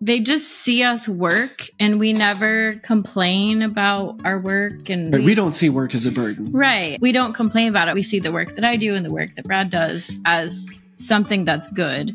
they just see us work and we never complain about our work. And we don't see work as a burden. Right. We don't complain about it. We see the work that I do and the work that Brad does as something that's good,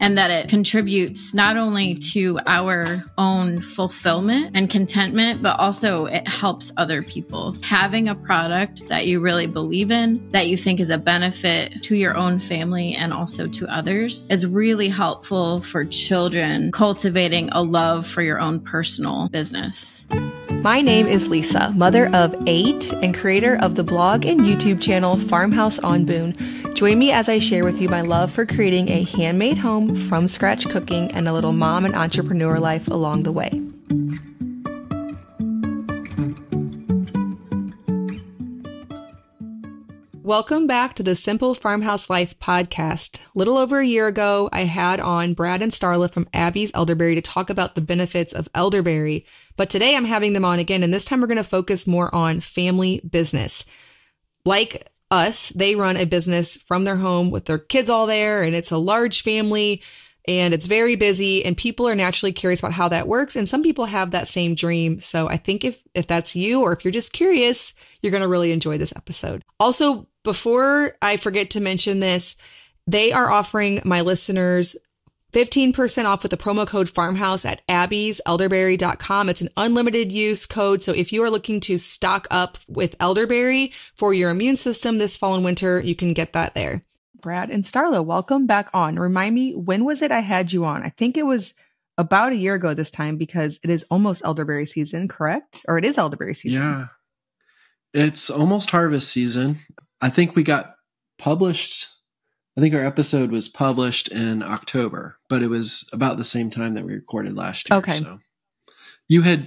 and that it contributes not only to our own fulfillment and contentment, but also it helps other people. Having a product that you really believe in, that you think is a benefit to your own family and also to others, is really helpful for children cultivating a love for your own personal business. My name is Lisa, mother of 8 and creator of the blog and YouTube channel Farmhouse on Boone. Join me as I share with you my love for creating a handmade home from scratch cooking and a little mom and entrepreneur life along the way. Welcome back to the Simple Farmhouse Life podcast. A little over a year ago, I had on Brad and Starla from Abby's Elderberry to talk about the benefits of elderberry. But today I'm having them on again, and this time we're going to focus more on family business. Like us, they run a business from their home with their kids all there, and it's a large family, and it's very busy, and people are naturally curious about how that works, and some people have that same dream. So I think if that's you, or if you're just curious, you're going to really enjoy this episode. Also, before I forget to mention this, they are offering my listeners 15% off with the promo code Farmhouse at abbyselderberry.com. It's an unlimited use code. So if you are looking to stock up with elderberry for your immune system this fall and winter, you can get that there. Brad and Starla, welcome back on. Remind me, when was it I had you on? I think it was about a year ago this time, because it is almost elderberry season, correct? Or it is elderberry season. Yeah. It's almost harvest season. I think we got published. I think our episode was published in October, but it was about the same time that we recorded last year. Okay. So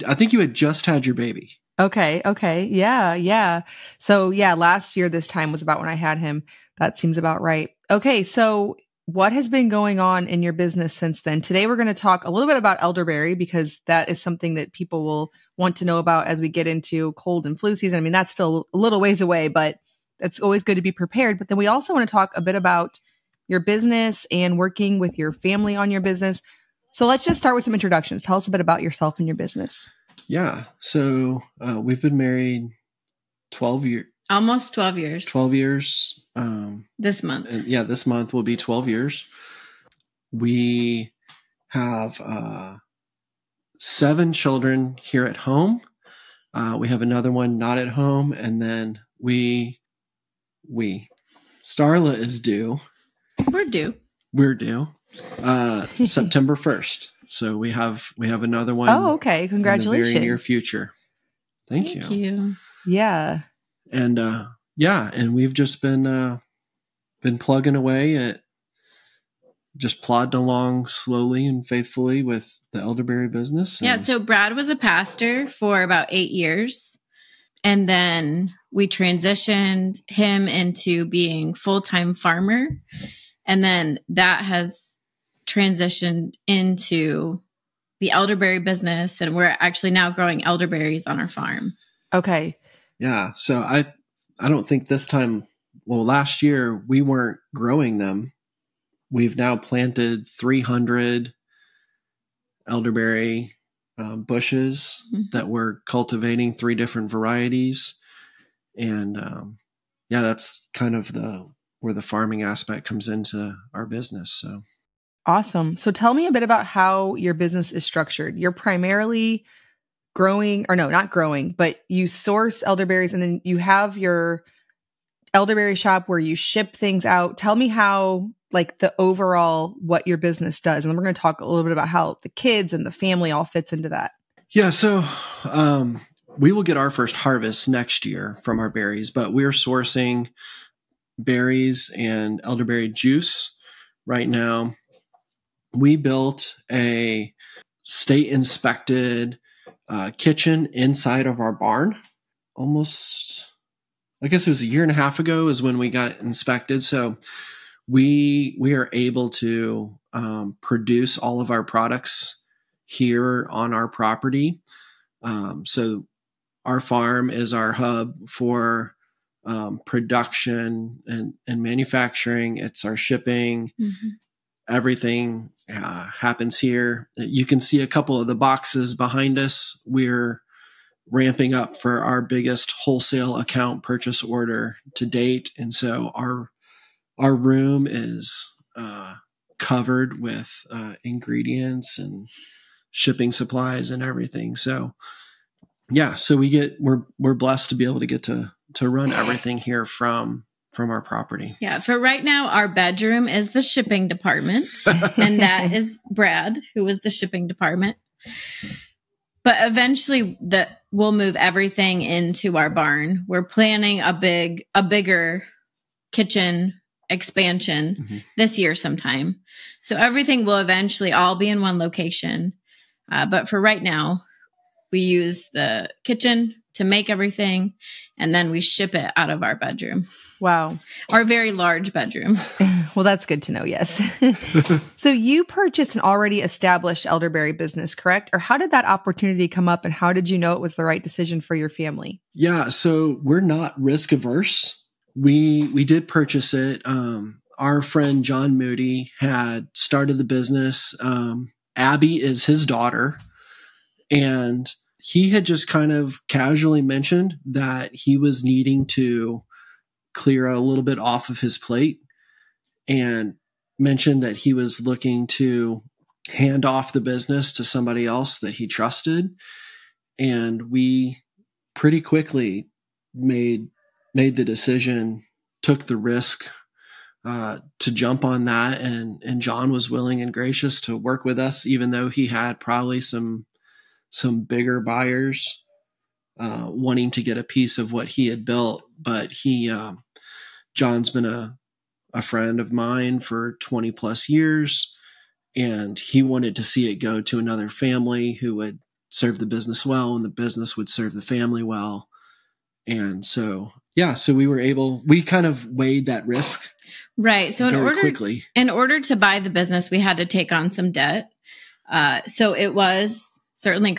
I think you had just had your baby. Okay. Yeah. So yeah, last year, this time was about when I had him. That seems about right. Okay. So what has been going on in your business since then? Today, we're going to talk a little bit about elderberry, because that is something that people will want to know about as we get into cold and flu season. I mean, that's still a little ways away, but it's always good to be prepared. But then we also want to talk a bit about your business and working with your family on your business. So let's just start with some introductions. Tell us a bit about yourself and your business. Yeah. So we've been married 12 years. Almost 12 years. 12 years. This month. This month will be 12 years. We have 7 children here at home. We have another one not at home. And then Starla is due. We're due September 1st. So we have another one. Oh, okay. Congratulations. In the very near future. Thank you. Yeah. And and we've just been plugging away at just plodding along slowly and faithfully with the elderberry business. Yeah. So Brad was a pastor for about 8 years. And then we transitioned him into being full-time farmer. And then that has transitioned into the elderberry business. And we're actually now growing elderberries on our farm. Okay. Yeah. So I don't think this time, last year we weren't growing them. We've now planted 300 elderberry bushes that we're cultivating, 3 different varieties. And that's kind of where the farming aspect comes into our business. So awesome. So tell me a bit about how your business is structured. You're primarily not growing, but you source elderberries, and then you have your elderberry shop where you ship things out. Tell me how, like, the overall, what your business does. And then we're going to talk a little bit about how the kids and the family all fits into that. Yeah. So we will get our first harvest next year from our berries, but we're sourcing berries and elderberry juice right now. We built a state inspected kitchen inside of our barn. I guess it was a year and a half ago is when we got it inspected. So we are able to produce all of our products here on our property. So our farm is our hub for production and manufacturing. It's our shipping. everything happens here. You can see a couple of the boxes behind us. We're ramping up for our biggest wholesale account purchase order to date. And so our room is covered with ingredients and shipping supplies and everything. So yeah, so we're blessed to be able to get to run everything here from our property. Yeah. For right now, our bedroom is the shipping department, and that is Brad, who was the shipping department. But eventually we'll move everything into our barn. We're planning a bigger kitchen expansion this year sometime. So everything will eventually all be in one location. But for right now, we use the kitchen to make everything, and then we ship it out of our bedroom. Wow. Our very large bedroom. Well, that's good to know. Yes. So you purchased an already established elderberry business, correct? Or how did that opportunity come up, and how did you know it was the right decision for your family? Yeah. So we're not risk averse. We did purchase it. Our friend John Moody had started the business. Abby is his daughter, and he had just kind of casually mentioned that he was needing to clear a little bit off of his plate, and mentioned that he was looking to hand off the business to somebody else that he trusted. And we pretty quickly made the decision, took the risk to jump on that. And John was willing and gracious to work with us, even though he had probably some bigger buyers wanting to get a piece of what he had built. But John's been a friend of mine for 20 plus years, and he wanted to see it go to another family who would serve the business well, and the business would serve the family well. And so, yeah, so we kind of weighed that risk. Right. So in order to buy the business, we had to take on some debt. So it was certainly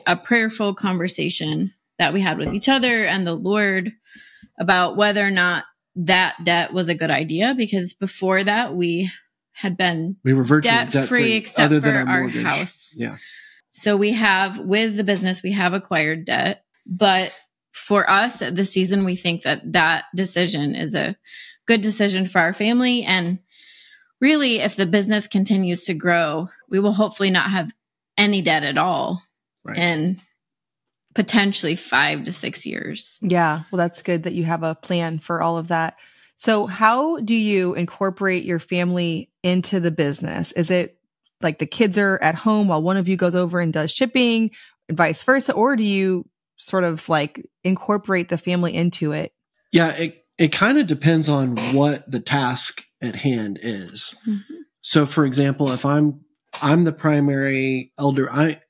a prayerful conversation that we had with each other and the Lord about whether or not that debt was a good idea, because before that we were virtually debt-free except other than for our house. Yeah. So with the business, we have acquired debt, but for us at this season, we think that decision is a good decision for our family. And really, if the business continues to grow, we will hopefully not have any debt at all in potentially 5 to 6 years. Yeah. Well, that's good that you have a plan for all of that. So how do you incorporate your family into the business? Is it like the kids are at home while one of you goes over and does shipping and vice versa? Or do you sort of like incorporate the family into it? Yeah, it kind of depends on what the task at hand is. Mm-hmm. So for example, if I'm the primary I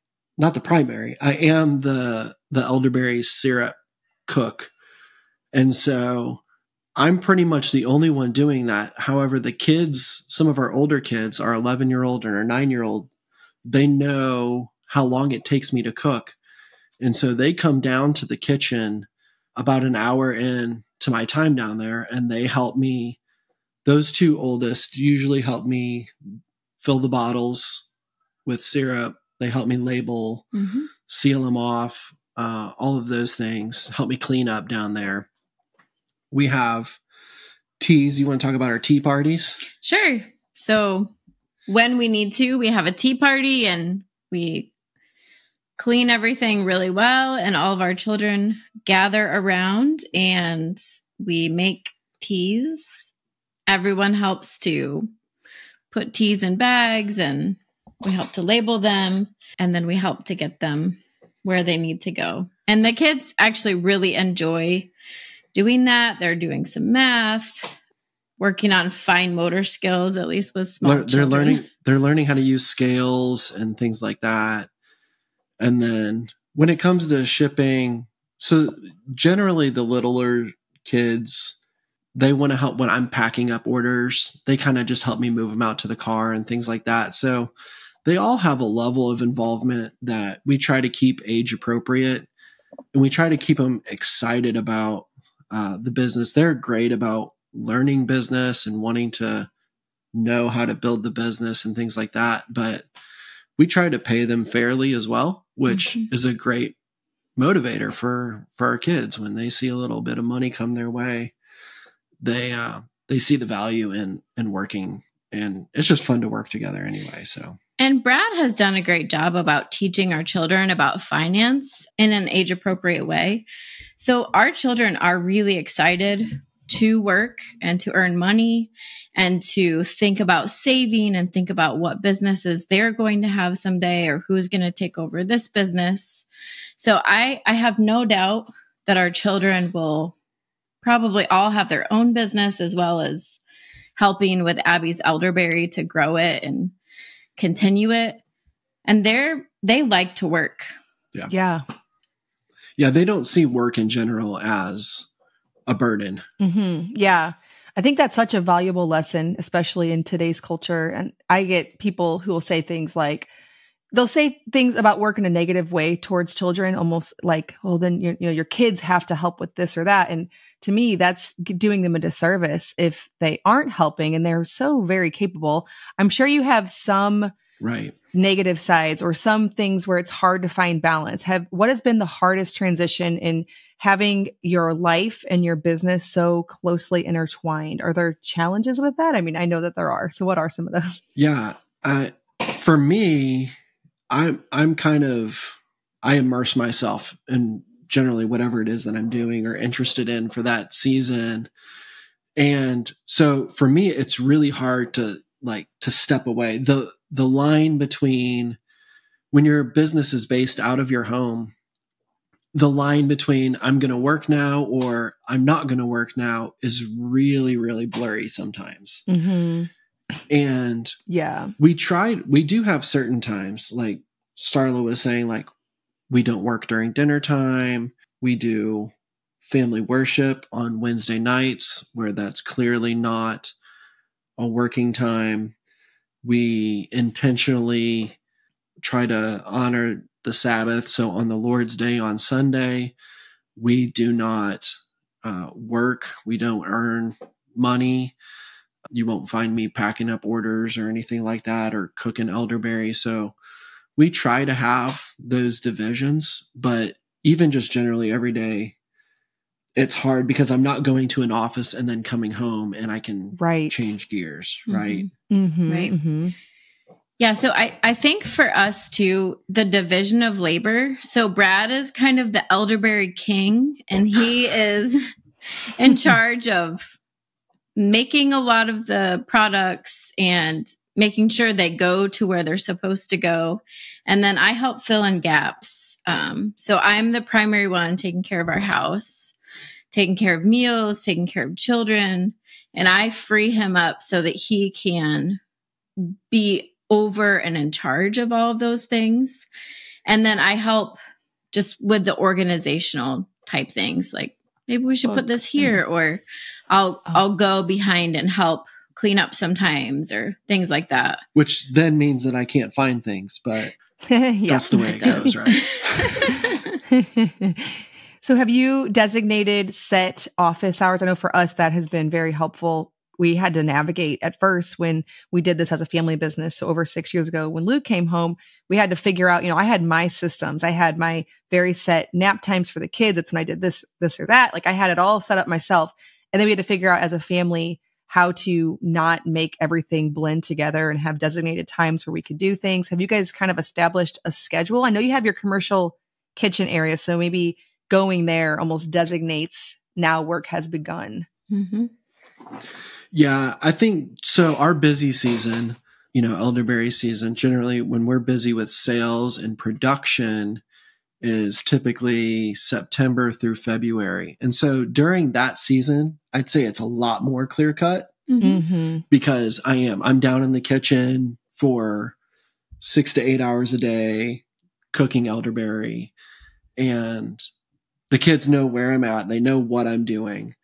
am the elderberry syrup cook. And so I'm pretty much the only one doing that. However, the kids, some of our older kids, our 11-year-old and our 9-year-old, they know how long it takes me to cook. And so they come down to the kitchen about an hour in to my time down there, and they help me. Those two oldest usually help me fill the bottles with syrup. They help me label, seal them off, all of those things, help me clean up down there. We have teas. You want to talk about our tea parties? Sure. So when we need to, we have a tea party, and we clean everything really well, and all of our children gather around and we make teas. Everyone helps to put teas in bags, and we help to label them, and then we help to get them where they need to go. And the kids actually really enjoy doing that. They're doing some math, working on fine motor skills, at least with small children. They're learning how to use scales and things like that. And then when it comes to shipping, so generally the littler kids, they want to help when I'm packing up orders. They kind of just help me move them out to the car and things like that. So they all have a level of involvement that we try to keep age appropriate, and we try to keep them excited about the business. They're great about learning business and wanting to know how to build the business and things like that. But we try to pay them fairly as well, which is a great motivator for our kids. When they see a little bit of money come their way, they see the value in working, and it's just fun to work together anyway. So. And Brad has done a great job about teaching our children about finance in an age appropriate way. So our children are really excited to work and to earn money and to think about saving and think about what businesses they're going to have someday or who's going to take over this business. So I have no doubt that our children will probably all have their own business, as well as helping with Abby's Elderberry to grow it and continue it. And they like to work. Yeah. They don't see work in general as a burden. Yeah. I think that's such a valuable lesson, especially in today's culture. And I get people who will say things like, they'll say things about work in a negative way towards children, almost like, well, then your kids have to help with this or that. And to me, that's doing them a disservice if they aren't helping, and they're so very capable. I'm sure you have some negative sides or some things where it's hard to find balance. What has been the hardest transition in having your life and your business so closely intertwined? Are there challenges with that? I mean, I know that there are. So what are some of those? Yeah. For me, I immerse myself in generally whatever it is that I'm doing or interested in for that season. And so for me, it's really hard to step away. The line between when your business is based out of your home, the line between I'm going to work now or I'm not going to work now is really, really blurry sometimes. And we do have certain times, like Starla was saying, like we don't work during dinner time. We do family worship on Wednesday nights where that's clearly not a working time. We intentionally try to honor the Sabbath. So on the Lord's Day on Sunday, we do not work. We don't earn money. You won't find me packing up orders or anything like that or cooking elderberry. So we try to have those divisions, but even just generally every day, it's hard because I'm not going to an office and then coming home and I can change gears. Right. Yeah. So I think for us too, the division of labor. So Brad is kind of the elderberry king, and he is in charge of making a lot of the products and making sure they go to where they're supposed to go. And then I help fill in gaps. So I'm the primary one taking care of our house, taking care of meals, taking care of children. And I free him up so that he can be over and in charge of all of those things. And then I help just with the organizational type things, like maybe we should put this here, or I'll go behind and help clean up sometimes, or things like that. Which then means that I can't find things, but that's the way it goes, right? So have you designated set office hours? I know for us that has been very helpful. We had to navigate at first when we did this as a family business. So over 6 years ago, when Luke came home, we had to figure out, I had my systems. I had my very set nap times for the kids. It's when I did this or that. Like I had it all set up myself. And then we had to figure out as a family how to not make everything blend together and have designated times where we could do things. Have you guys kind of established a schedule? I know you have your commercial kitchen area, so maybe going there almost designates now work has begun. Yeah, I think so. Our busy season, elderberry season, generally when we're busy with sales and production is typically September through February. And so during that season, I'd say it's a lot more clear cut because I'm down in the kitchen for 6 to 8 hours a day cooking elderberry, and the kids know where I'm at. They know what I'm doing.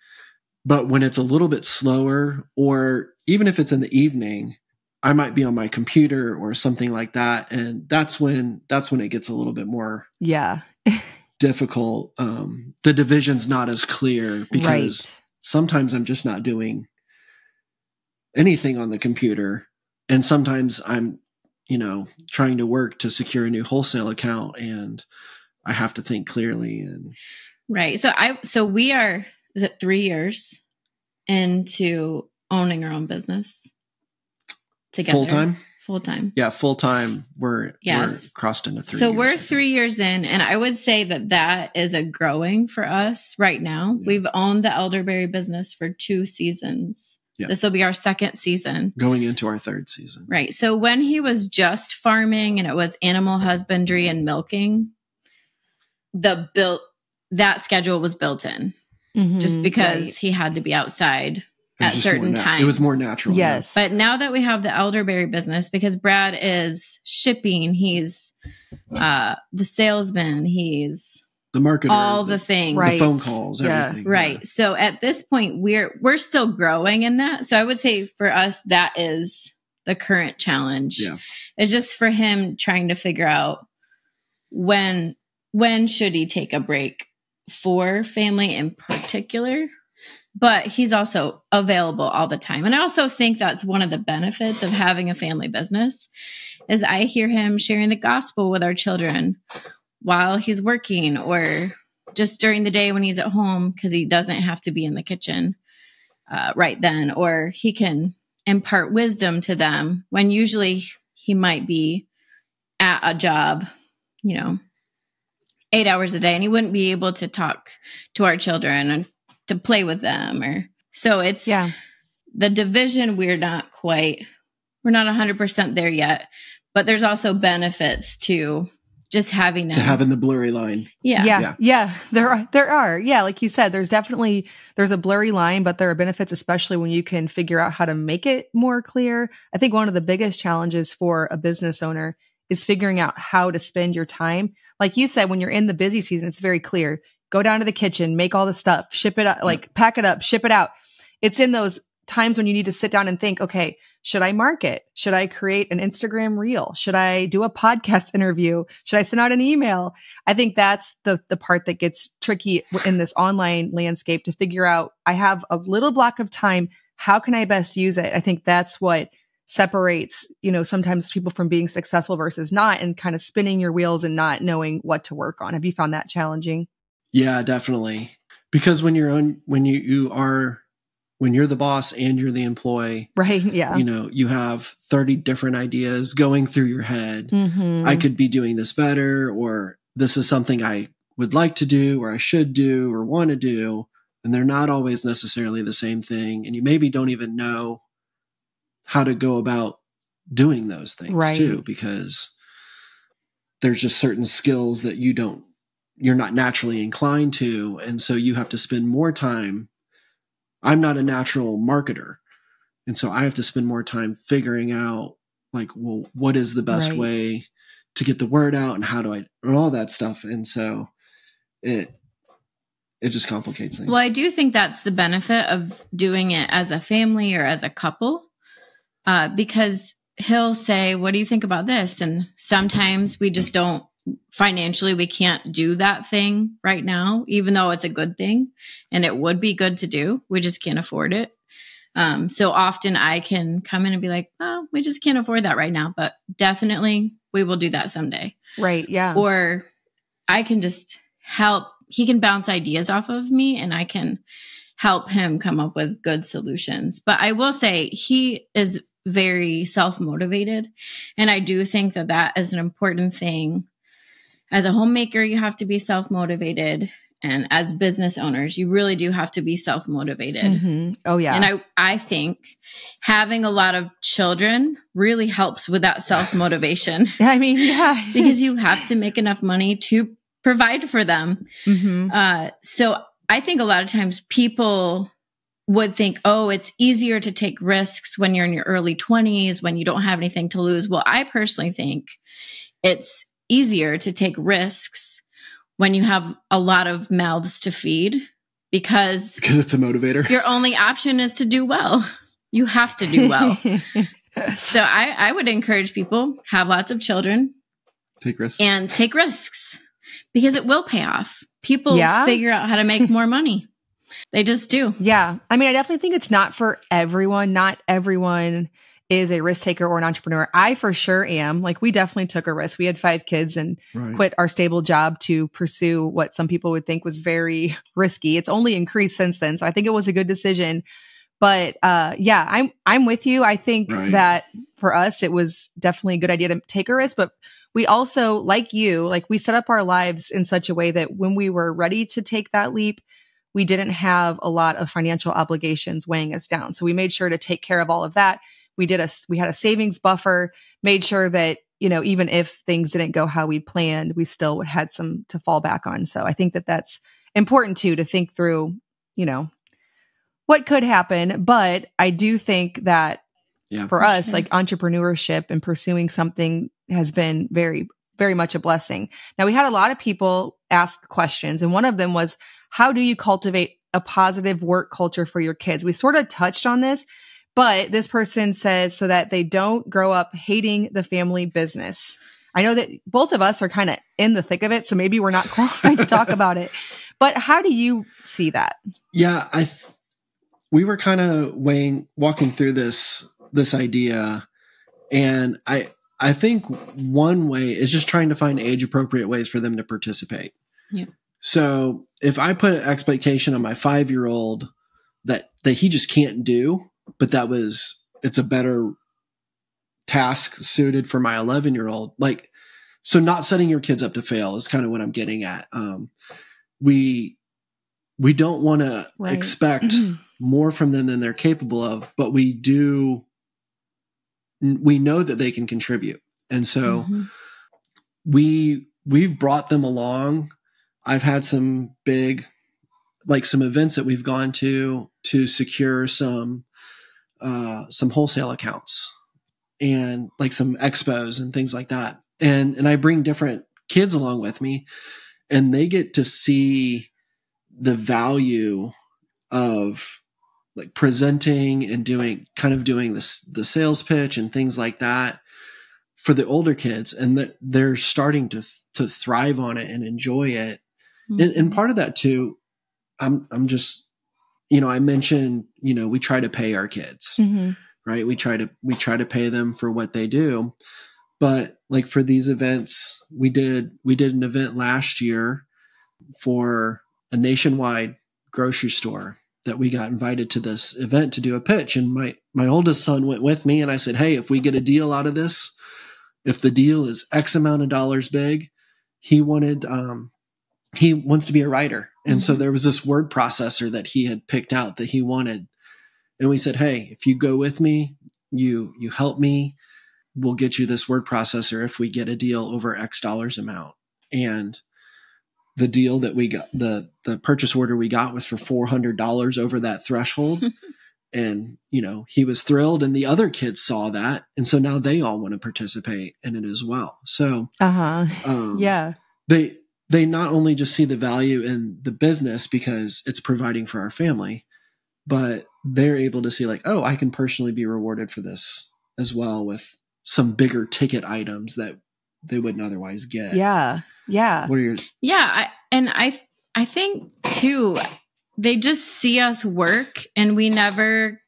But when it's a little bit slower, or even if it's in the evening, I might be on my computer or something like that. And that's when it gets a little bit more difficult. The division's not as clear because sometimes I'm just not doing anything on the computer. And sometimes I'm, trying to work to secure a new wholesale account, and I have to think clearly. And right. So we are, is it 3 years into owning our own business together? Full time. Yeah. Full time. We're crossed into 3 years. So we're 3 years in, and I would say that is a growing for us right now. Yeah. We've owned the Elderberry business for 2 seasons. Yeah. This will be our 2nd season. Going into our 3rd season. Right. So when he was just farming and it was animal husbandry and milking, that schedule was built in just because he had to be outside at certain times. It was more natural. Yes. But now that we have the Elderberry business, because Brad is shipping, he's the salesman, he's the marketer, all the things, the phone calls, everything. Right. Yeah. So at this point, we're still growing in that. So I would say for us, that is the current challenge. Yeah. It's just for him trying to figure out when should he take a break for family in particular, but he's also available all the time. And I also think that's one of the benefits of having a family business is I hear him sharing the gospel with our children while he's working or just during the day when he's at home, because he doesn't have to be in the kitchen right then, or he can impart wisdom to them when usually he might be at a job, 8 hours a day, and he wouldn't be able to talk to our children and to play with them. So it's the division. We're not 100% there yet, but there's also benefits to just having the blurry line. Yeah. There are. Yeah. Like you said, there's a blurry line, but there are benefits, especially when you can figure out how to make it more clear. I think one of the biggest challenges for a business owner is figuring out how to spend your time. Like you said, when you're in the busy season, it's very clear. Go down to the kitchen, make all the stuff, ship it out, pack it up, ship it out. It's in those times when you need to sit down and think, okay, should I market? Should I create an Instagram reel? Should I do a podcast interview? Should I send out an email? I think that's the part that gets tricky in this online landscape to figure out, I have a little block of time. How can I best use it? I think that's what separates, sometimes people from being successful versus not, and kind of spinning your wheels and not knowing what to work on. Have you found that challenging? Yeah, definitely. Because when you're the boss and you're the employee, right? Yeah. You have 30 different ideas going through your head. Mm-hmm. I could be doing this better, or this is something I would like to do, or I should do, or want to do. And they're not always necessarily the same thing. And you maybe don't even know how to go about doing those things too, because there's just certain skills that you're not naturally inclined to. And so you have to spend more time. I'm not a natural marketer. And so I have to spend more time figuring out what is the best way to get the word out, and and all that stuff. And so it just complicates things. Well, I do think that's the benefit of doing it as a family or as a couple, because he'll say, what do you think about this? And sometimes we just don't, financially, we can't do that thing right now, even though it's a good thing and it would be good to do. We just can't afford it. So often I can come in and be like, oh, we just can't afford that right now, but definitely we will do that someday. Right. Yeah. Or I can just help. He can bounce ideas off of me and I can help him come up with good solutions. But I will say he is very self-motivated. And I do think that is an important thing. As a homemaker, you have to be self-motivated. And as business owners, you really do have to be self-motivated. Mm-hmm. Oh, yeah. And I think having a lot of children really helps with that self-motivation. I mean, yeah. Because you have to make enough money to provide for them. Mm-hmm. So I think a lot of times people would think, oh, it's easier to take risks when you're in your early 20s, when you don't have anything to lose. Well, I personally think it's easier to take risks when you have a lot of mouths to feed, because it's a motivator. Your only option is to do well. You have to do well. So I would encourage people, have lots of children. Take risks. And take risks, because it will pay off. People figure out how to make more money. They just do. Yeah. I mean, I definitely think it's not for everyone. Not everyone is a risk taker or an entrepreneur. I for sure am. Like, we definitely took a risk. We had 5 kids and quit our stable job to pursue what some people would think was very risky. It's only increased since then. So I think it was a good decision. But yeah, I'm with you. I think that for us, it was definitely a good idea to take a risk. But we also, like you, like, we set up our lives in such a way that when we were ready to take that leap, we didn't have a lot of financial obligations weighing us down. So we made sure to take care of all of that. We had a savings buffer, made sure that, you know, even if things didn't go how we planned, we still had some to fall back on. So I think that that's important too, to think through, you know, what could happen. But I do think that for us, like, entrepreneurship and pursuing something has been very, very much a blessing. Now, we had a lot of people ask questions, and one of them was, how do you cultivate a positive work culture for your kids? We sort of touched on this, but this person says so that they don't grow up hating the family business. I know that both of us are kind of in the thick of it, so maybe we're not qualified to talk about it. But how do you see that? Yeah, we were kind of walking through this idea, and I think one way is just trying to find age appropriate ways for them to participate. Yeah. So if I put an expectation on my 5-year-old that he just can't do, but it's a better task suited for my 11-year-old, like, so not setting your kids up to fail is kind of what I'm getting at. We don't want to expect more from them than they're capable of, but we know that they can contribute. And so we've brought them along. I've had some events that we've gone to secure some wholesale accounts and like some expos and things like that. And I bring different kids along with me, and they get to see the value of like presenting and doing the sales pitch and things like that for the older kids. And they're starting to thrive on it and enjoy it. And part of that too, I'm just, I mentioned, we try to pay our kids, right? We try to pay them for what they do. But like for these events, we did an event last year for a nationwide grocery store that we got invited to this event to do a pitch. And my oldest son went with me, and I said, hey, if we get a deal out of this, if the deal is X amount of dollars big, he wants to be a writer. And so there was this word processor that he had picked out that he wanted. And we said, hey, if you go with me, you help me, we'll get you this word processor if we get a deal over X dollars amount. And the deal that we got, the purchase order we got was for $400 over that threshold. And, he was thrilled, and the other kids saw that. And so now they all want to participate in it as well. So, they not only just see the value in the business because it's providing for our family, but they're able to see like, oh, I can personally be rewarded for this as well with some bigger ticket items that they wouldn't otherwise get. Yeah. Yeah. What are your... Yeah. I think too, they just see us work, and we never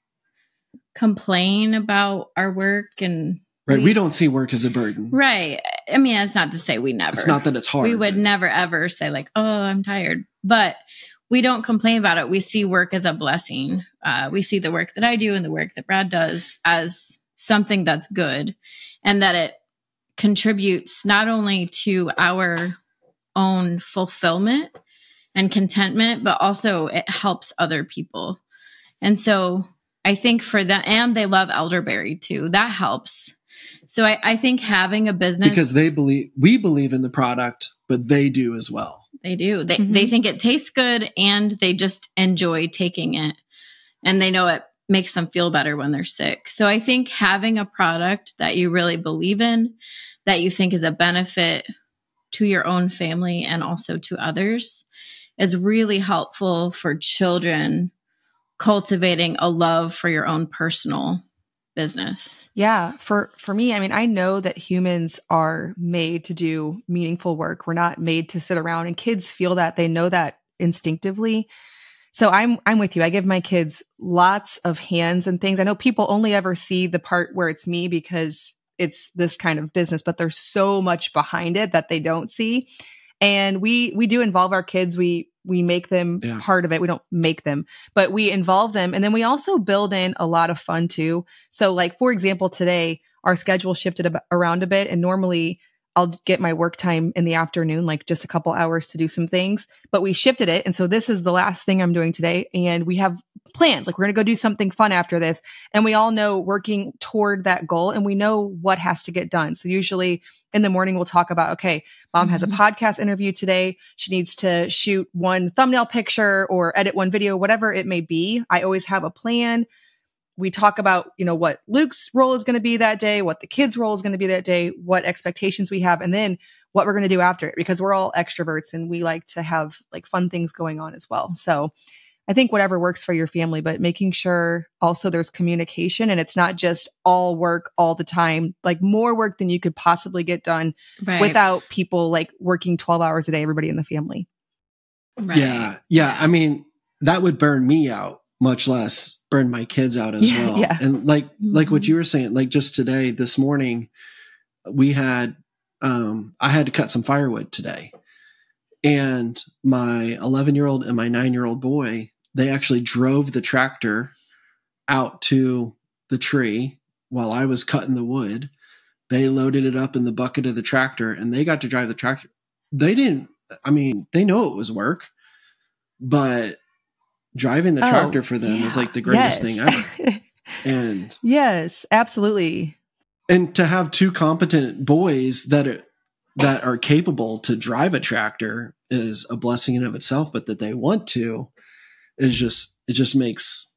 complain about our work. And we don't see work as a burden. Right. I mean, that's not to say we never. It's not that it's hard. We would never, ever say like, oh, I'm tired. But we don't complain about it. We see work as a blessing. We see the work that I do and the work that Brad does as something that's good, and that it contributes not only to our own fulfillment and contentment, but also it helps other people. And so I think for that, and they love Elderberry too. That helps. So I think having a business, because we believe in the product, but they do as well. They do. They think it tastes good, and they just enjoy taking it, and they know it makes them feel better when they're sick. So I think having a product that you really believe in, that you think is a benefit to your own family and also to others, is really helpful for children cultivating a love for your own personal business. Yeah. For me, I mean, I know that humans are made to do meaningful work. We're not made to sit around, and kids feel that. They know that instinctively. So I'm with you. I give my kids lots of hands and things. I know people only ever see the part where it's me because it's this kind of business, but there's so much behind it that they don't see. And we do involve our kids. We make them part of it. We don't make them, but we involve them. And then we also build in a lot of fun too. So like, for example, today our schedule shifted around a bit, and normally I'll get my work time in the afternoon, like just a couple hours to do some things, but we shifted it. And so this is the last thing I'm doing today. And we have plans, like we're going to go do something fun after this. And we all know working toward that goal, and we know what has to get done. So usually in the morning, we'll talk about, okay, mom has a podcast interview today. She needs to shoot one thumbnail picture or edit one video, whatever it may be. I always have a plan. We talk about, what Luke's role is going to be that day, what the kids' role is going to be that day, what expectations we have, and then what we're going to do after it, because we're all extroverts and we like to have like fun things going on as well. So I think whatever works for your family, but making sure also there's communication and it's not just all work all the time, like more work than you could possibly get done without people like working 12 hours a day, everybody in the family. Right. Yeah. I mean, that would burn me out, much less burn my kids out as well. Yeah. And like what you were saying, like just today, this morning, we had, I had to cut some firewood today, and my 11-year-old and my 9-year-old boy, they actually drove the tractor out to the tree while I was cutting the wood. They loaded it up in the bucket of the tractor, and they got to drive the tractor. They know it was work, but driving the tractor for them is like the greatest thing ever. And yes, absolutely. And to have two competent boys that are capable to drive a tractor is a blessing in of itself, but that they want to it just makes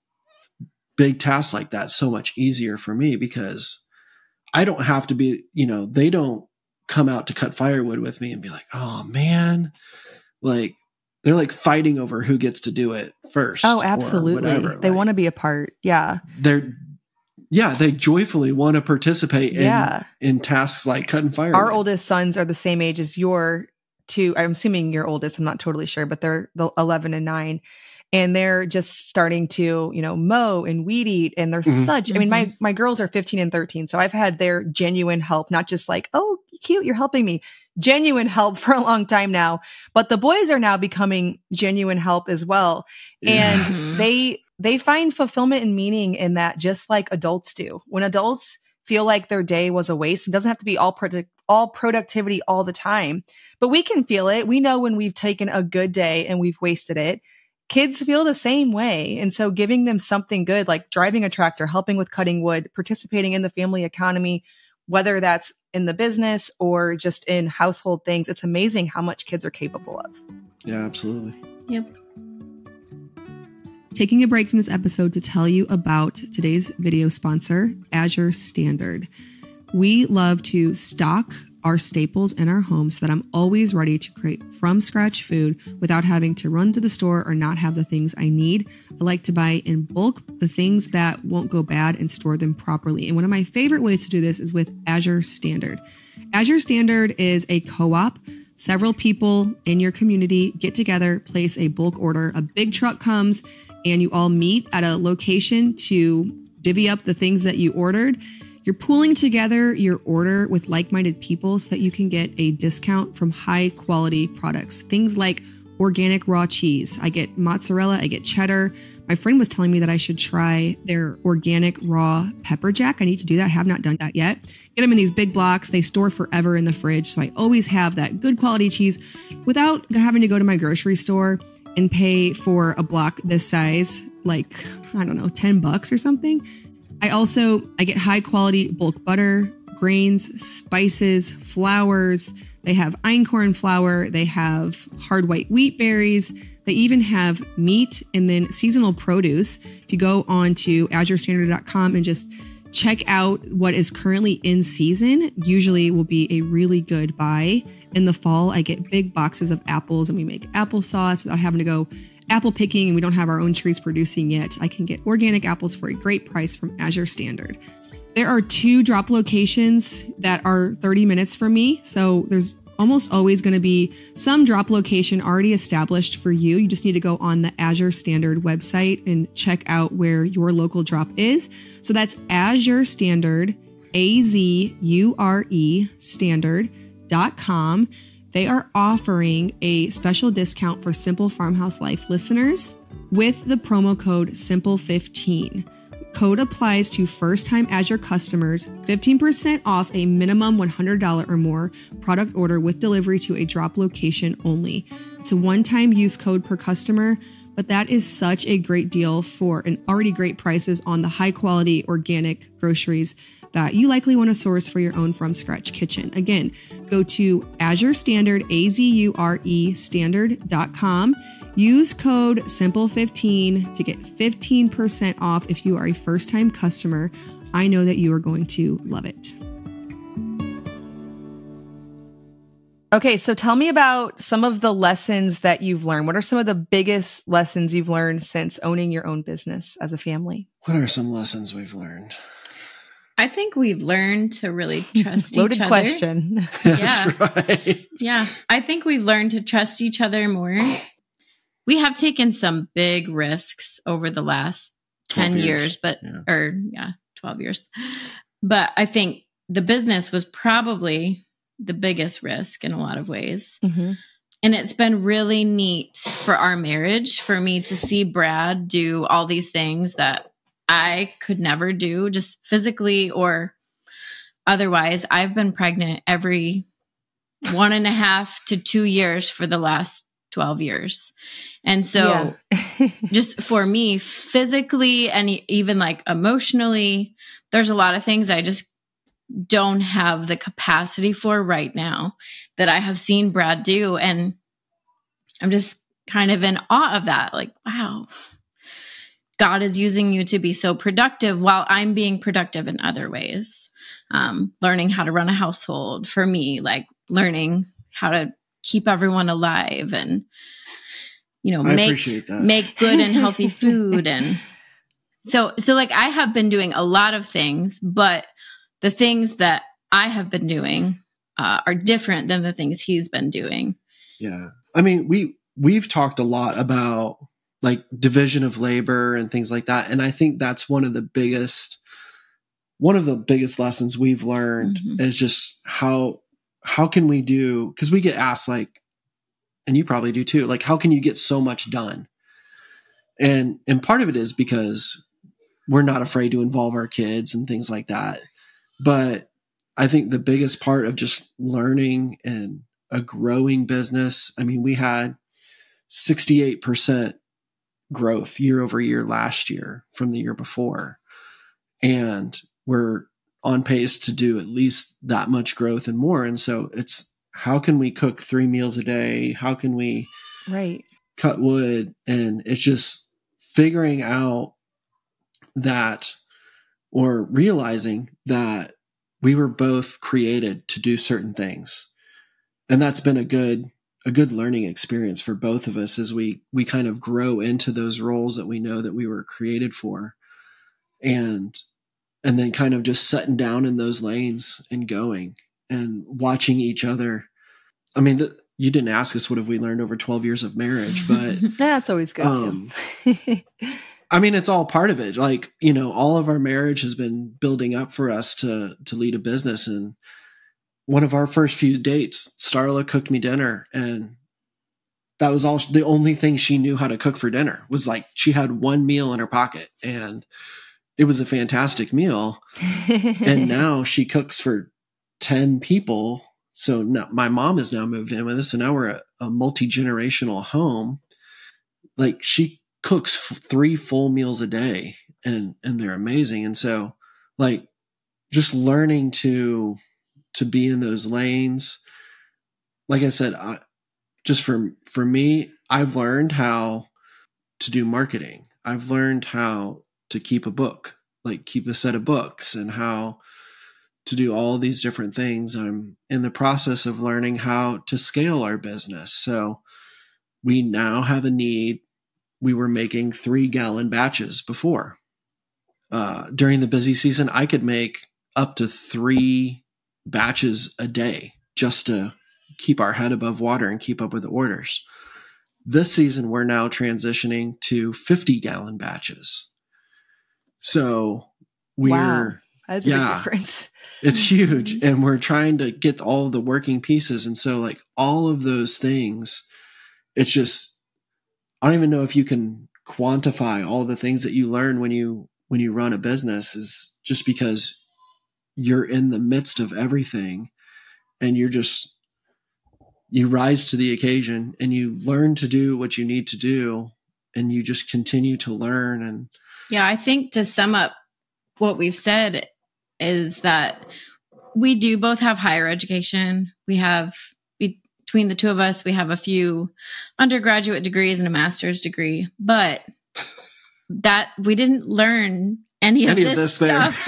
big tasks like that so much easier for me, because I don't have to be, they don't come out to cut firewood with me and be like, oh man, like they're like fighting over who gets to do it first. Oh, absolutely. They want to be a part. Yeah. They joyfully want to participate in tasks like cutting firewood. Our oldest sons are the same age as your two. I'm assuming your oldest, I'm not totally sure, but they're 11 and 9. And they're just starting to, mow and weed eat. And they're such, I mean, my girls are 15 and 13. So I've had their genuine help, not just like, oh, cute, you're helping me. Genuine help for a long time now. But the boys are now becoming genuine help as well. Yeah. And they find fulfillment and meaning in that, just like adults do. When adults feel like their day was a waste, it doesn't have to be all productivity all the time, but we can feel it. We know when we've taken a good day and we've wasted it. Kids feel the same way. And so giving them something good, like driving a tractor, helping with cutting wood, participating in the family economy, whether that's in the business or just in household things, it's amazing how much kids are capable of. Yeah, absolutely. Yep. Taking a break from this episode to tell you about today's video sponsor, Azure Standard. We love to stock our staples in our home so that I'm always ready to create from scratch food without having to run to the store or not have the things I need. I like to buy in bulk the things that won't go bad and store them properly. And one of my favorite ways to do this is with Azure Standard. Azure Standard is a co-op. Several people in your community get together, place a bulk order. A big truck comes and you all meet at a location to divvy up the things that you ordered. You're pooling together your order with like-minded people so that you can get a discount from high-quality products. Things like organic raw cheese. I get mozzarella, I get cheddar. My friend was telling me that I should try their organic raw pepper jack. I need to do that. I have not done that yet. Get them in these big blocks. They store forever in the fridge, so I always have that good quality cheese without having to go to my grocery store and pay for a block this size, like, I don't know, $10 or something. I get high quality bulk butter, grains, spices, flours. They have einkorn flour. They have hard white wheat berries. They even have meat and then seasonal produce. If you go on to azurestandard.com and just check out what is currently in season, usually will be a really good buy. In the fall, I get big boxes of apples and we make applesauce without having to go apple picking, and we don't have our own trees producing yet. I can get organic apples for a great price from Azure Standard. There are 2 drop locations that are 30 minutes from me. So there's almost always going to be some drop location already established for you. You just need to go on the Azure Standard website and check out where your local drop is. So that's Azure Standard, AZURE standard.com. They are offering a special discount for Simple Farmhouse Life listeners with the promo code SIMPLE15. Code applies to first-time Azure customers, 15% off a minimum $100 or more product order with delivery to a drop location only. It's a one-time use code per customer, but that is such a great deal for an already great prices on the high-quality organic groceries that you likely want to source for your own from-scratch kitchen. Again, go to Azure Standard, AZURE standard.com. Use code SIMPLE15 to get 15% off if you are a first-time customer. I know that you are going to love it. Okay, so tell me about some of the lessons that you've learned. What are some of the biggest lessons you've learned since owning your own business as a family? What are some lessons we've learned? I think we've learned to really trust each other. Loaded question. That's right. Yeah. I think we've learned to trust each other more. We have taken some big risks over the last 10 years, but, 12 years. But I think the business was probably the biggest risk in a lot of ways. Mm-hmm. And it's been really neat for our marriage, for me to see Brad do all these things that I could never do, just physically or otherwise. I've been pregnant every 1.5 to 2 years for the last 12 years. And so just for me, physically and even like emotionally, there's a lot of things I just don't have the capacity for right now that I have seen Brad do. And I'm just kind of in awe of that. Like, wow, God is using you to be so productive while I'm being productive in other ways. Learning how to run a household for me, like learning how to keep everyone alive and, make good and healthy food. And so like I have been doing a lot of things, but the things that I have been doing are different than the things he's been doing. Yeah. I mean, we've talked a lot about like division of labor and things like that. And I think that's one of the biggest lessons we've learned is just how can we do, because we get asked like, and you probably do too, like, how can you get so much done? And part of it is because we're not afraid to involve our kids and things like that. But I think the biggest part of just learning and a growing business, I mean, we had 68% growth year over year last year from the year before. And we're on pace to do at least that much growth and more. And so it's, how can we cook 3 meals a day? How can we cut wood? And it's just figuring out that, or realizing that we were both created to do certain things. And that's been a good learning experience for both of us as we kind of grow into those roles that we know that we were created for. And then kind of just sitting down in those lanes and going and watching each other. I mean, you didn't ask us what have we learned over 12 years of marriage, but that's always good too. I mean, it's all part of it. Like, all of our marriage has been building up for us to lead a business. And one of our first few dates, Starla cooked me dinner, and that was all the only thing she knew how to cook for dinner was like, she had one meal in her pocket and it was a fantastic meal. And now she cooks for 10 people. So now my mom has now moved in with us. So now we're a multi-generational home. Like she cooks 3 full meals a day and they're amazing. And so like just learning to be in those lanes. Like I said, just for me, I've learned how to do marketing. I've learned how to keep a book, like keep a set of books, and how to do all these different things. I'm in the process of learning how to scale our business. So we now have a need. We were making 3-gallon batches before. During the busy season, I could make up to 3 batches a day just to keep our head above water and keep up with the orders. This season, we're now transitioning to 50-gallon batches. So wow, that's a big difference. It's huge. And we're trying to get all the working pieces. And so like all of those things, it's just, I don't even know if you can quantify all the things that you learn when you run a business, is just because you're in the midst of everything and you rise to the occasion and you learn to do what you need to do and you just continue to learn. And yeah, I think to sum up what we've said is that we do both have higher education. Between the two of us, we have a few undergraduate degrees and a master's degree, but that we didn't learn any of this stuff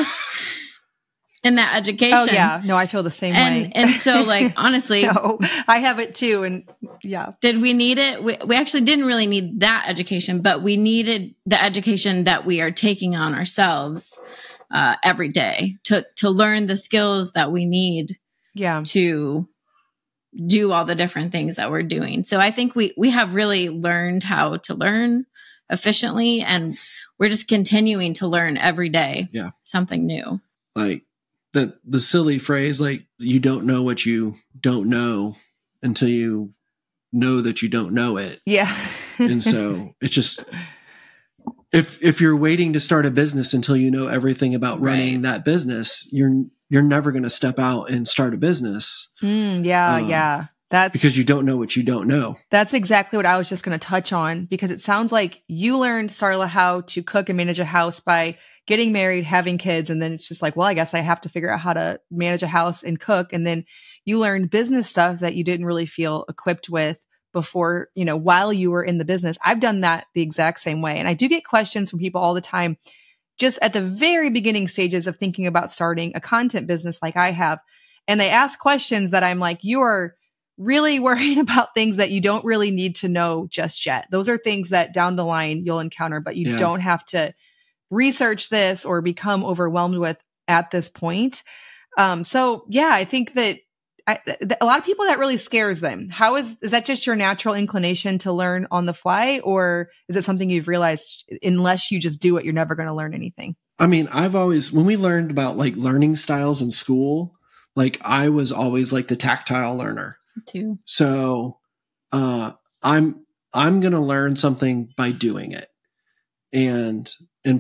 in that education. Oh yeah. No, I feel the same way. And so like, honestly, no, I have it too. And yeah. Did we need it? We actually didn't really need that education, but we needed the education that we are taking on ourselves every day to learn the skills that we need to do all the different things that we're doing. So I think we have really learned how to learn efficiently, and we're just continuing to learn every day. Yeah. Something new. Like the silly phrase, like you don't know what you don't know until you know that you don't know it. Yeah. And so it's just, if you're waiting to start a business until you know everything about running that business, you're never going to step out and start a business. Yeah. That's because you don't know what you don't know. That's exactly what I was just going to touch on, because it sounds like you learned, Starla, how to cook and manage a house by getting married, having kids. And then it's just like, well, I guess I have to figure out how to manage a house and cook. And then you learned business stuff that you didn't really feel equipped with before, while you were in the business. I've done that the exact same way. And I do get questions from people all the time, just at the very beginning stages of thinking about starting a content business like I have. And they ask questions that I'm like, you're really worried about things that you don't really need to know just yet. Those are things that down the line you'll encounter, but you don't have to research this or become overwhelmed with at this point. So yeah, I think that a lot of people, that really scares them. How is that just your natural inclination to learn on the fly? Or is it something you've realized unless you just do it, you're never going to learn anything? I mean, when we learned about like learning styles in school, like I was always like the tactile learner too. So, I'm going to learn something by doing it and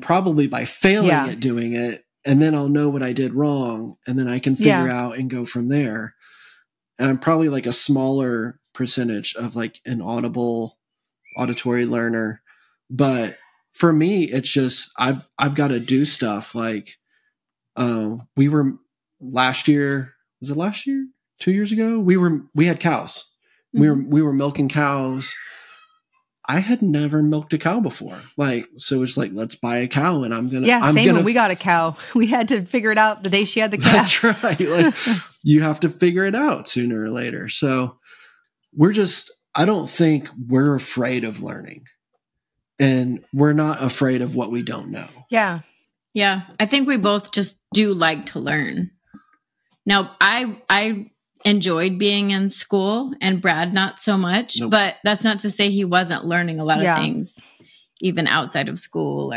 probably by failing at doing it. And then I'll know what I did wrong. And then I can figure out and go from there. And I'm probably like a smaller percentage of like an auditory learner. But for me, it's just, I've got to do stuff like, we were last year, was it last year? 2 years ago, we had cows. Mm-hmm. We were milking cows. I had never milked a cow before. Like, so it's like, let's buy a cow and I'm same when we got a cow. We had to figure it out the day she had the calf. That's right. Like you have to figure it out sooner or later. So I don't think we're afraid of learning, and we're not afraid of what we don't know. Yeah. Yeah. I think we both just do like to learn. Now, I enjoyed being in school, and Brad not so much, but that's not to say he wasn't learning a lot of things even outside of school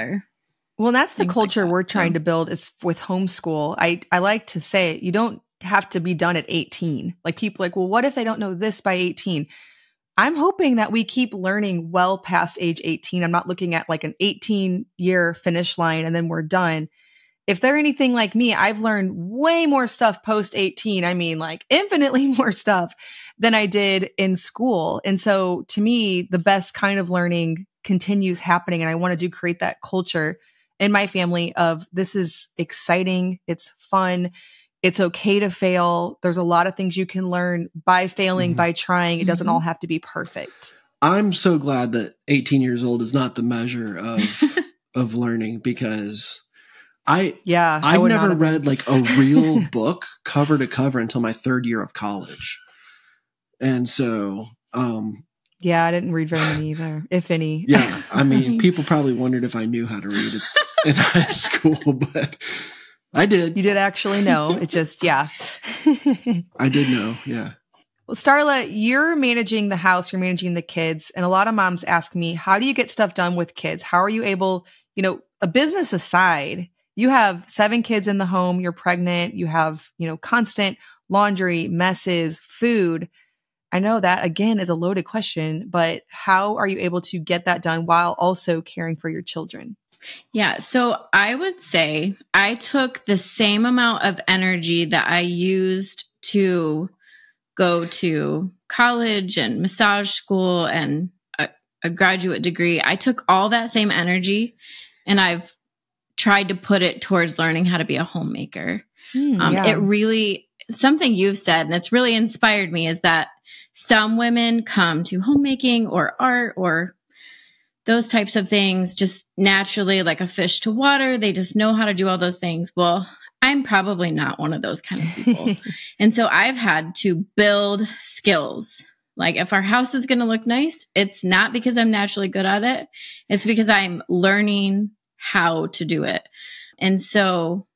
well, that's the culture we're trying to build is with homeschool. I like to say you don't have to be done at 18. Like people like, well, what if they don't know this by 18? I'm hoping that we keep learning well past age 18. I'm not looking at like an 18-year finish line and then we're done. If they're anything like me, I've learned way more stuff post 18. I mean, like infinitely more stuff than I did in school. And so to me, the best kind of learning continues happening. And I want to create that culture in my family of this is exciting. It's fun. It's okay to fail. There's a lot of things you can learn by failing, by trying. It doesn't all have to be perfect. I'm so glad that 18 years old is not the measure of learning, because I've never read like a real book cover to cover until my third year of college. And so, I didn't read very many either, if any. Yeah. I mean, people probably wondered if I knew how to read it in high school, but I did. You did actually know. It just, I did know. Yeah. Well, Starla, you're managing the house, you're managing the kids. And a lot of moms ask me, how do you get stuff done with kids? How are you able, a business aside, you have 7 kids in the home, you're pregnant, you have, constant laundry, messes, food. I know that, again, is a loaded question, but how are you able to get that done while also caring for your children? Yeah. So I would say I took the same amount of energy that I used to go to college and massage school and a graduate degree. I took all that same energy and I've tried to put it towards learning how to be a homemaker. It really, something you've said, and it's really inspired me, is that some women come to homemaking or art or those types of things just naturally, like a fish to water. They just know how to do all those things. Well, I'm probably not one of those kind of people. And so I've had to build skills. Like if our house is going to look nice, it's not because I'm naturally good at it. It's because I'm learning how to do it. And so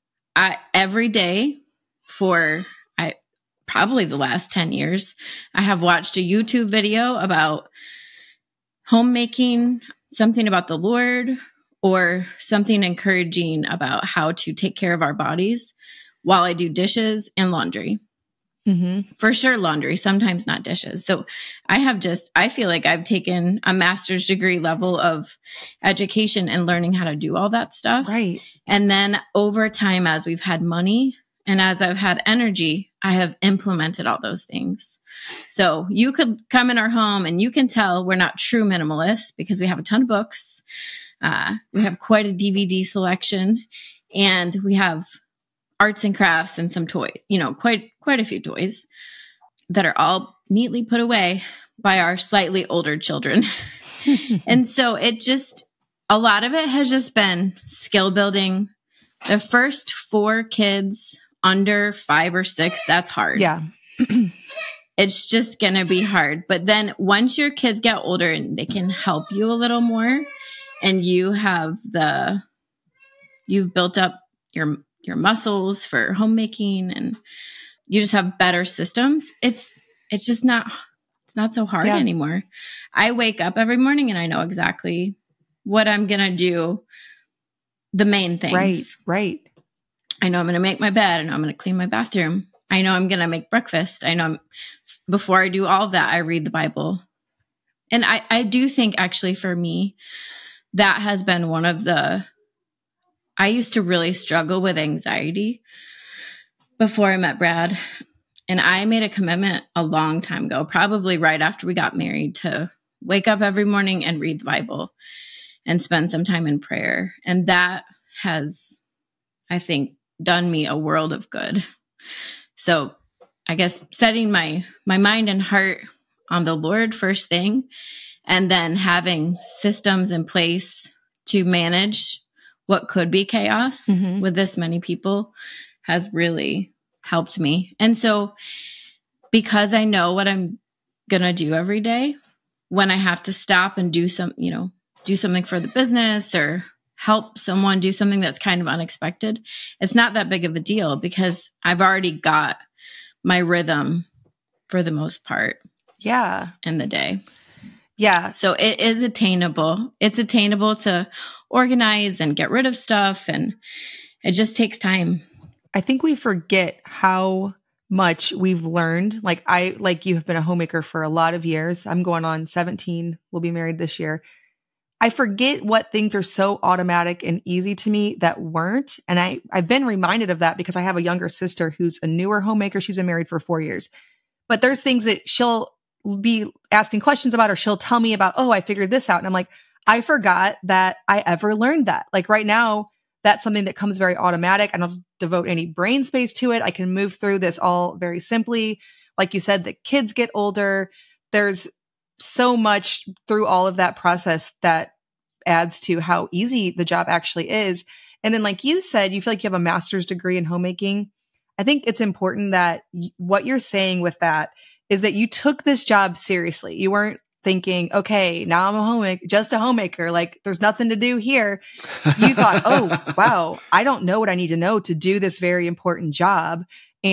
every day for probably the last 10 years, I have watched a YouTube video about homemaking, something about the Lord, or something encouraging about how to take care of our bodies while I do dishes and laundry. Mm-hmm. For sure, laundry, sometimes not dishes. So I feel like I've taken a master's degree level of education and learning how to do all that stuff. Right. And then over time, as we've had money and as I've had energy, I have implemented all those things. So you could come in our home and you can tell we're not true minimalists because we have a ton of books. We have quite a DVD selection, and we have arts and crafts and some toys, quite a few toys that are all neatly put away by our slightly older children. And so a lot of it has just been skill building. The first 4 kids under 5 or 6, that's hard. Yeah. It's just going to be hard. But then once your kids get older and they can help you a little more, and you've built up your muscles for homemaking and you just have better systems, it's not so hard anymore. I wake up every morning and I know exactly what I'm going to do, the main things. Right. I know I'm going to make my bed. I know I'm going to clean my bathroom. I know I'm going to make breakfast. I know before I do all of that, I read the Bible. And I do think actually for me, that has been I used to really struggle with anxiety before I met Brad. And I made a commitment a long time ago, probably right after we got married, to wake up every morning and read the Bible and spend some time in prayer. And that has, I think, done me a world of good. So I guess setting my mind and heart on the Lord first thing, and then having systems in place to manage what could be chaos with this many people has really helped me. And so because I know what I'm going to do every day, when I have to stop and do something for the business or help someone do something that's kind of unexpected, it's not that big of a deal because I've already got my rhythm for the most part. Yeah. In the day. Yeah. So it is attainable. It's attainable to organize and get rid of stuff. And it just takes time. I think we forget how much we've learned. Like you have been a homemaker for a lot of years. I'm going on 17. We'll be married this year. I forget what things are so automatic and easy to me that weren't. And I've been reminded of that because I have a younger sister who's a newer homemaker. She's been married for 4 years. But there's things that she'll be asking questions about, or she'll tell me about, oh, I figured this out. And I'm like, I forgot that I ever learned that. Like right now, that's something that comes very automatic. I don't devote any brain space to it. I can move through this all very simply. Like you said, the kids get older. There's so much through all of that process that adds to how easy the job actually is. And then like you said, you feel like you have a master's degree in homemaking. I think it's important that what you're saying with that is that you took this job seriously. You weren't thinking, okay, now I'm just a homemaker. Like there's nothing to do here. You thought, oh, wow, I don't know what I need to know to do this very important job.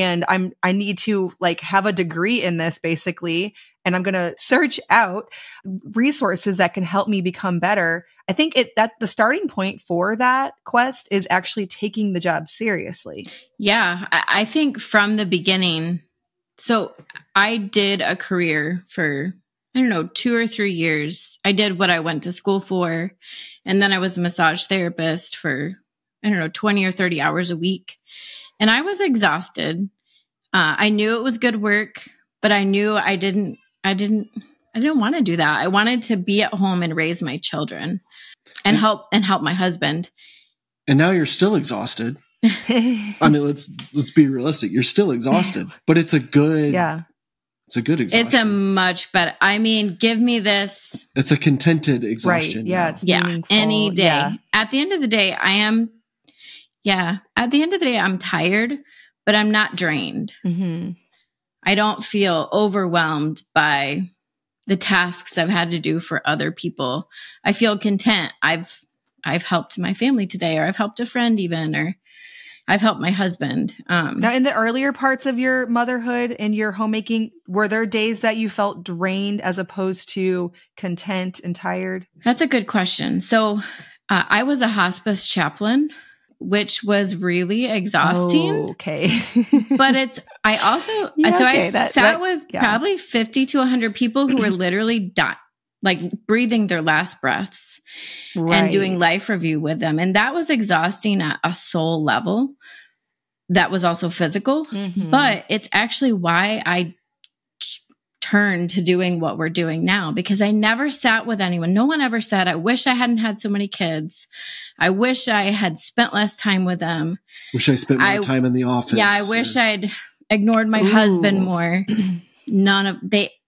and I need to like have a degree in this basically. And I'm going to search out resources that can help me become better. I think that the starting point for that quest is actually taking the job seriously. Yeah. I think from the beginning, so I did a career for, I don't know, 2 or 3 years. I did what I went to school for. And then I was a massage therapist for, I don't know, 20 or 30 hours a week. And I was exhausted. I knew it was good work, but I knew I didn't want to do that. I wanted to be at home and raise my children and help my husband. And now you're still exhausted. I mean, let's be realistic. You're still exhausted, but it's a good, it's a good exhaustion. It's a much better, I mean, give me this. It's a contented exhaustion. Right. Yeah. Now. It's meaningful. Any day. Yeah. At the end of the day, I'm tired, but I'm not drained. Mm-hmm. I don't feel overwhelmed by the tasks I've had to do for other people. I feel content. I've helped my family today, or I've helped a friend even, or I've helped my husband. Now, in the earlier parts of your motherhood and your homemaking, were there days that you felt drained as opposed to content and tired? That's a good question. So I was a hospice chaplain, which was really exhausting. Oh, okay. But I sat with probably 50 to 100 people who were literally like breathing their last breaths and doing life review with them. And that was exhausting at a soul level. That was also physical, but it's actually why I turned to doing what we're doing now, because I never sat with anyone. No one ever said, I wish I hadn't had so many kids. I wish I had spent less time with them. Wish I spent more time in the office. Yeah. I wish I'd ignored my husband more.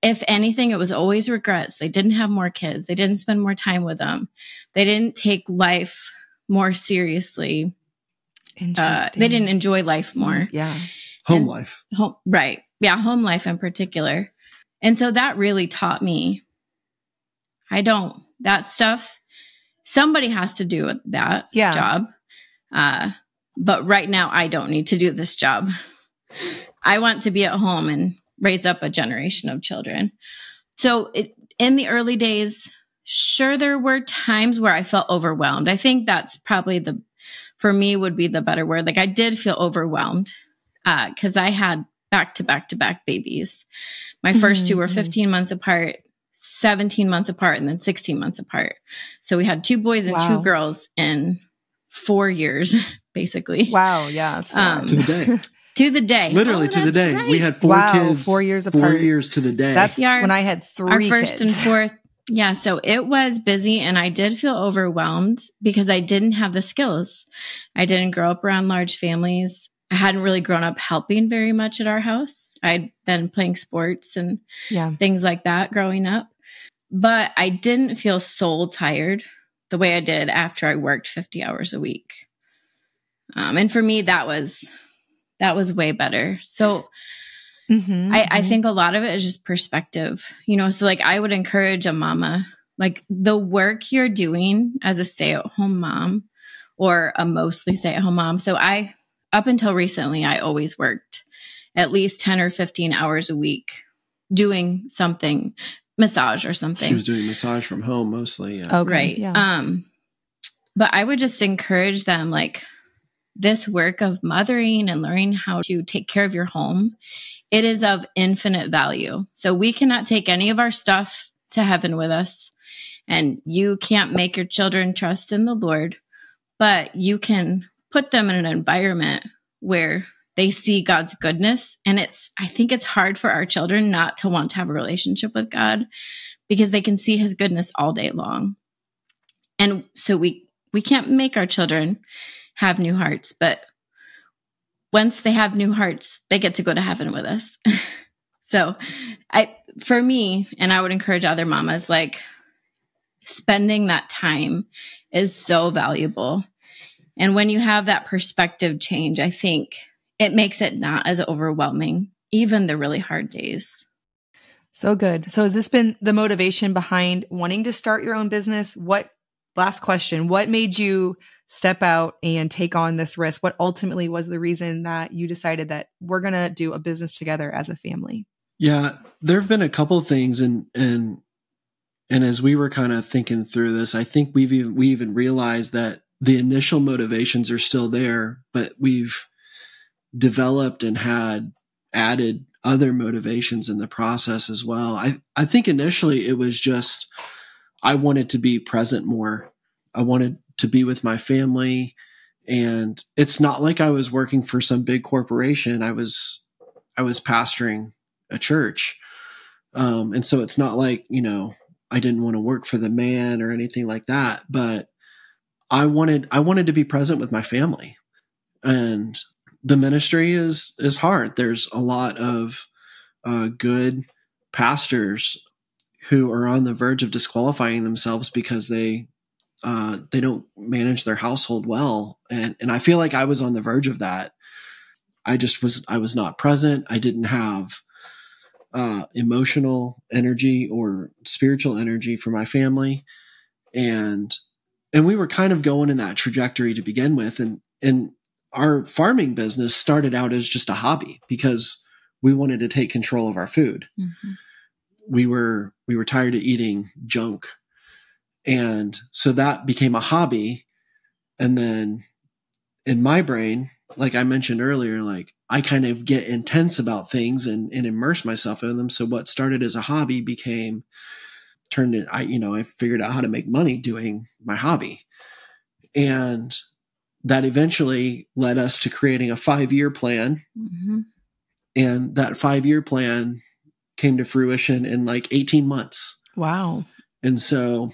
If anything, it was always regrets. They didn't have more kids. They didn't spend more time with them. They didn't take life more seriously. Interesting. They didn't enjoy life more. Yeah. Home life. Right. Yeah. Home life in particular. And so that really taught me, that stuff, somebody has to do that job. But right now I don't need to do this job. I want to be at home and raise up a generation of children. So in the early days, sure, there were times where I felt overwhelmed. I think that's probably for me would be the better word. Like I did feel overwhelmed because I had back-to-back babies. My first two were 15 months apart, 17 months apart, and then 16 months apart. So we had 2 boys and 2 girls in 4 years, basically. Wow. Yeah. To the day. To the day. Literally to the day. Right. We had 4 kids. 4 years apart. 4 years to the day. That's when I had 3 our kids. First and fourth. Yeah. So it was busy, and I did feel overwhelmed because I didn't have the skills. I didn't grow up around large families. I hadn't really grown up helping very much at our house. I'd been playing sports and things like that growing up. But I didn't feel soul tired the way I did after I worked 50 hours a week. And for me, that was way better. So I think a lot of it is just perspective, so like I would encourage a mama, like the work you're doing as a stay-at-home mom or a mostly stay-at-home mom. So up until recently, I always worked at least 10 or 15 hours a week doing something, massage or something. She was doing massage from home mostly. Yeah. Okay, right. Yeah. But I would just encourage them, like this work of mothering and learning how to take care of your home, it is of infinite value. So we cannot take any of our stuff to heaven with us, and you can't make your children trust in the Lord, but you can put them in an environment where they see God's goodness. And I think it's hard for our children not to want to have a relationship with God because they can see his goodness all day long. And so we can't make our children have new hearts, but once they have new hearts, they get to go to heaven with us. So for me, and I would encourage other mamas, like spending that time is so valuable. And when you have that perspective change, I think it makes it not as overwhelming, even the really hard days. So good. So has this been the motivation behind wanting to start your own business? What Last question. What made you step out and take on this risk? What ultimately was the reason that you decided that we're going to do a business together as a family? Yeah, there have been a couple of things, and as we were kind of thinking through this, I think we even realized that the initial motivations are still there, but we've developed and had added other motivations in the process as well. I think initially it was just I wanted to be present more. I wanted to be with my family, and it's not like I was working for some big corporation. I was pastoring a church. And so it's not like, I didn't want to work for the man or anything like that, but I wanted to be present with my family. And the ministry is hard. There's a lot of good pastors who are on the verge of disqualifying themselves because they don't manage their household well. And I feel like I was on the verge of that. I was not present. I didn't have emotional energy or spiritual energy for my family. And we were kind of going in that trajectory to begin with. And our farming business started out as just a hobby because we wanted to take control of our food. Mm-hmm. We were tired of eating junk. And so that became a hobby. And then in my brain, like I mentioned earlier, like I kind of get intense about things and immerse myself in them. So what started as a hobby I figured out how to make money doing my hobby. And that eventually led us to creating a 5-year plan. Mm-hmm. And that 5-year plan came to fruition in like 18 months. Wow. And so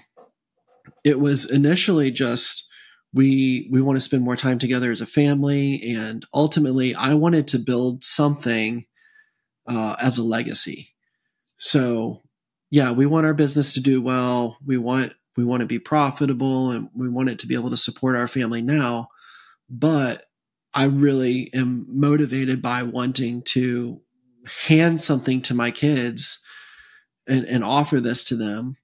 it was initially just, we want to spend more time together as a family. And ultimately I wanted to build something as a legacy. So yeah, we want our business to do well. We want to be profitable, and we want it to be able to support our family now. But I really am motivated by wanting to hand something to my kids and offer this to them.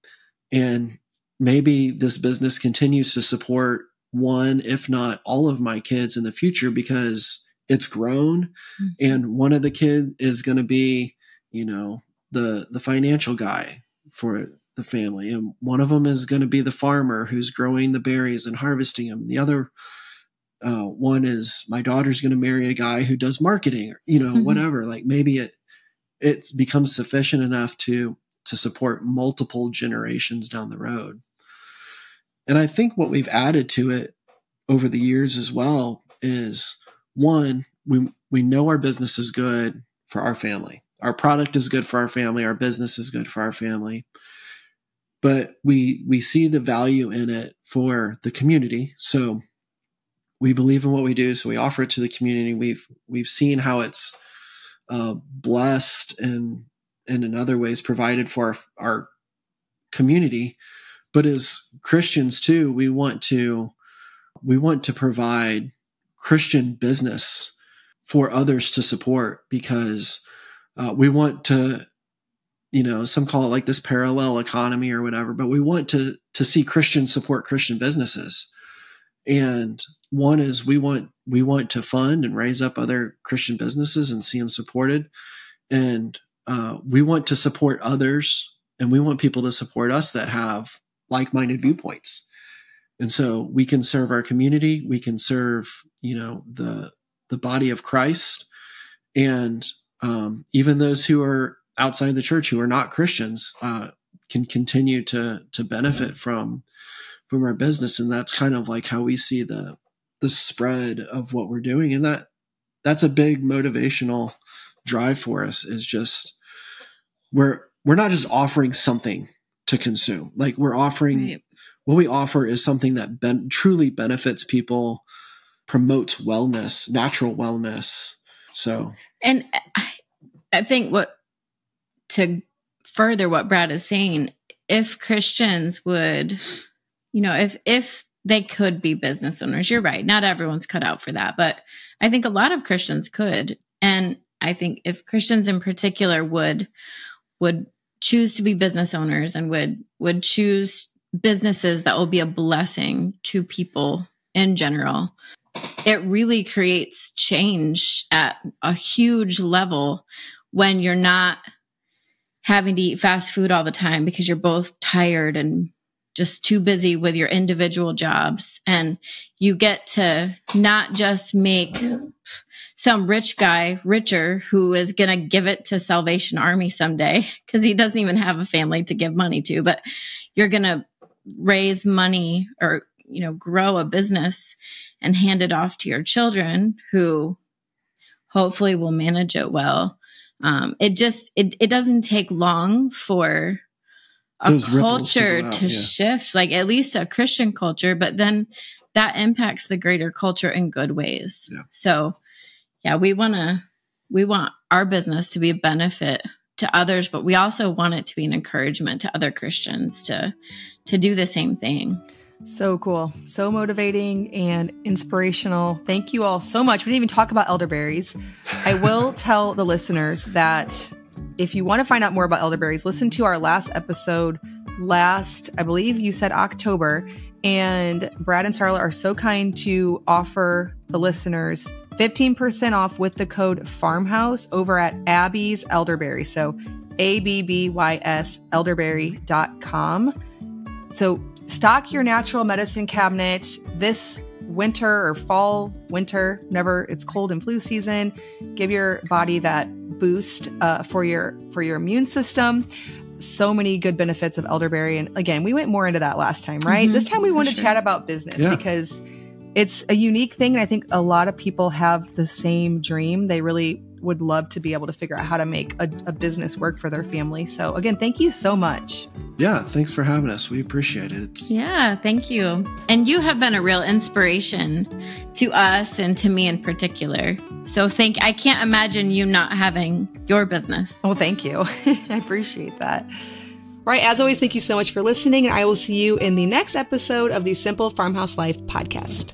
And maybe this business continues to support one, if not all of my kids in the future, because it's grown. Mm-hmm. And one of the kids is going to be, the financial guy for the family. And one of them is going to be the farmer who's growing the berries and harvesting them. The other one is my daughter's going to marry a guy who does marketing, or, mm-hmm. whatever. Like maybe it becomes sufficient enough to support multiple generations down the road. And I think what we've added to it over the years as well is, one, we know our business is good for our family. Our product is good for our family. Our business is good for our family. But we see the value in it for the community. So we believe in what we do, so we offer it to the community. We've seen how it's blessed and in other ways provided for our community. But as Christians too, we want to provide Christian business for others to support, because we want to, some call it like this parallel economy or whatever, but we want to see Christians support Christian businesses. And one is we want to fund and raise up other Christian businesses and see them supported. And we want to support others, and we want people to support us that have like-minded viewpoints. And so we can serve our community, we can serve, the body of Christ, and even those who are outside the church who are not Christians can continue to benefit from our business. And that's kind of like how we see the spread of what we're doing. And that's a big motivational drive for us, is just we're not just offering something to consume. Like we're offering, right. What we offer is something that truly benefits people, promotes wellness, natural wellness. So, and I think to further what Brad is saying, if Christians would, if they could be business owners, you're right. Not everyone's cut out for that, but I think a lot of Christians could. And I think if Christians in particular would choose to be business owners and would choose businesses that will be a blessing to people in general. It really creates change at a huge level when you're not having to eat fast food all the time because you're both tired and just too busy with your individual jobs. And you get to not just make some rich guy richer who is going to give it to Salvation Army someday because he doesn't even have a family to give money to, but you're going to raise money or, grow a business and hand it off to your children who hopefully will manage it well. It doesn't take long for a culture to shift, like at least a Christian culture, but then that impacts the greater culture in good ways. Yeah. So we want our business to be a benefit to others, but we also want it to be an encouragement to other Christians to do the same thing. So cool. So motivating and inspirational. Thank you all so much. We didn't even talk about elderberries. I will tell the listeners that if you want to find out more about elderberries, listen to our last episode I believe you said October, and Brad and Starla are so kind to offer the listeners 15% off with the code Farmhouse over at Abby's Elderberry. So ABBYS elderberry.com. So stock your natural medicine cabinet this winter or fall, winter, whenever it's cold and flu season. Give your body that boost for your immune system. So many good benefits of elderberry. And again, we went more into that last time, right? Mm-hmm, this time we want to chat about business because it's a unique thing. And I think a lot of people have the same dream. They really would love to be able to figure out how to make a business work for their family. So again, thank you so much. Yeah, thanks for having us. We appreciate it. Yeah, thank you. And you have been a real inspiration to us and to me in particular. So I can't imagine you not having your business. Oh, thank you. I appreciate that. Right. As always, thank you so much for listening. And I will see you in the next episode of the Simple Farmhouse Life podcast.